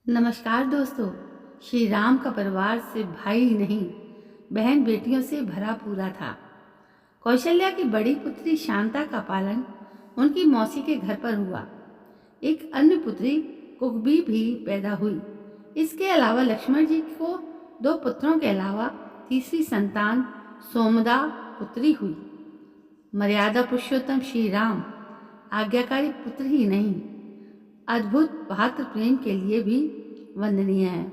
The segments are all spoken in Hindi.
नमस्कार दोस्तों। श्री राम का परिवार सिर्फ भाई ही नहीं, बहन बेटियों से भरा पूरा था। कौशल्या की बड़ी पुत्री शांता का पालन उनकी मौसी के घर पर हुआ। एक अन्य पुत्री कुकबी भी पैदा हुई। इसके अलावा लक्ष्मण जी को दो पुत्रों के अलावा तीसरी संतान सोमदा पुत्री हुई। मर्यादा पुरुषोत्तम श्री राम आज्ञाकारी पुत्र ही नहीं, अद्भुत भातृ प्रेम के लिए भी वंदनीय है।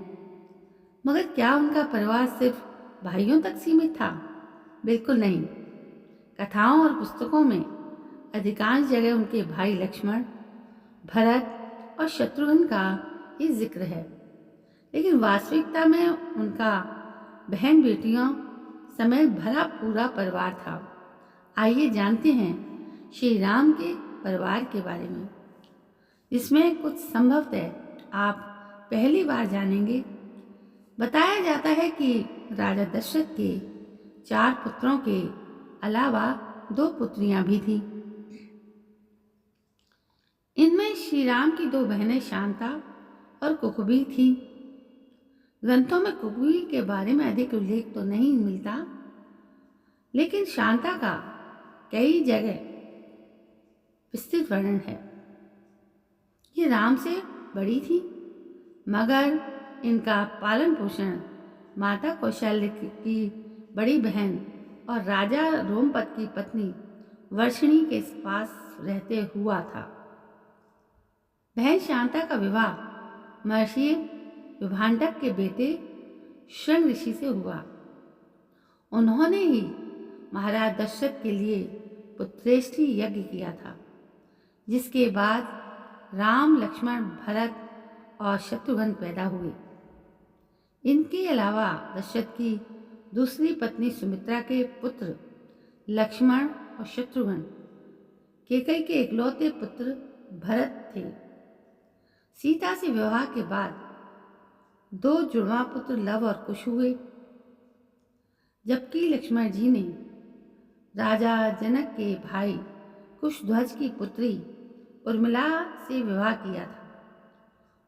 मगर क्या उनका परिवार सिर्फ भाइयों तक सीमित था? बिल्कुल नहीं। कथाओं और पुस्तकों में अधिकांश जगह उनके भाई लक्ष्मण, भरत और शत्रुघ्न का ही जिक्र है, लेकिन वास्तविकता में उनका बहन बेटियों समेत भरा पूरा परिवार था। आइए जानते हैं श्री राम के परिवार के बारे में, जिसमें कुछ संभवतः आप पहली बार जानेंगे। बताया जाता है कि राजा दशरथ के 4 पुत्रों के अलावा 2 पुत्रियां भी थीं। इनमें श्री राम की 2 बहनें शांता और कुकबी थीं। ग्रंथों में कुकबी के बारे में अधिक उल्लेख तो नहीं मिलता, लेकिन शांता का कई जगह विस्तृत वर्णन है। ये राम से बड़ी थी, मगर इनका पालन पोषण माता कौशल्या की बड़ी बहन और राजा रोमपत की पत्नी वर्षिणी के पास रहते हुआ था। बहन शांता का विवाह महर्षि विभांडक के बेटे शृंग ऋषि से हुआ। उन्होंने ही महाराज दशरथ के लिए पुत्रेष्टि यज्ञ किया था, जिसके बाद राम, लक्ष्मण, भरत और शत्रुघ्न पैदा हुए। इनके अलावा दशरथ की दूसरी पत्नी सुमित्रा के पुत्र लक्ष्मण और शत्रुघ्न, कैकेयी के इकलौते पुत्र भरत थे। सीता से विवाह के बाद 2 जुड़वा पुत्र लव और कुश हुए, जबकि लक्ष्मण जी ने राजा जनक के भाई कुशध्वज की पुत्री उर्मिला से विवाह किया था।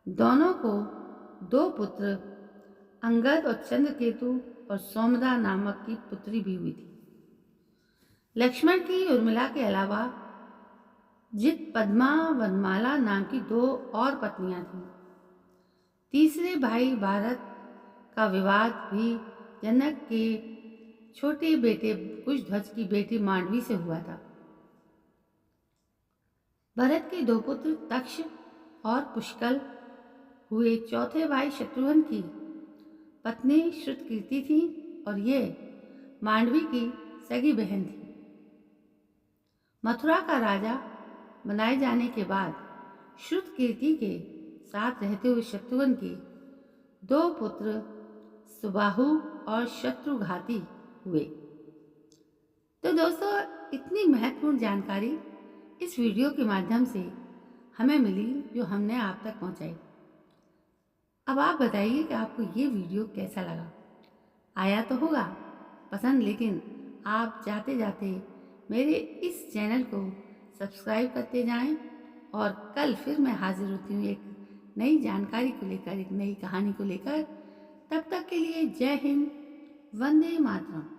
दोनों को 2 पुत्र अंगद और चंद्रकेतु और सोमदा नामक की पुत्री भी हुई थी। लक्ष्मण की उर्मिला के अलावा जित पद्मा वनमाला नाम की 2 और पत्नियां थीं। तीसरे भाई भारत का विवाद भी जनक के छोटे बेटे कुशध्वज की बेटी मांडवी से हुआ था। भरत के 2 पुत्र तक्ष और पुष्कल हुए। चौथे भाई शत्रुघ्न की पत्नी श्रुतकीर्ति थी और ये मांडवी की सगी बहन थी। मथुरा का राजा बनाए जाने के बाद श्रुतकीर्ति के साथ रहते हुए शत्रुघ्न के 2 पुत्र सुबाहु और शत्रुघाती हुए। तो दोस्तों, इतनी महत्वपूर्ण जानकारी इस वीडियो के माध्यम से हमें मिली, जो हमने आप तक पहुंचाई। अब आप बताइए कि आपको ये वीडियो कैसा लगा। आया तो होगा पसंद, लेकिन आप जाते जाते मेरे इस चैनल को सब्सक्राइब करते जाएं। और कल फिर मैं हाजिर होती हूँ एक नई जानकारी को लेकर, एक नई कहानी को लेकर। तब तक के लिए जय हिंद, वंदे मातरम।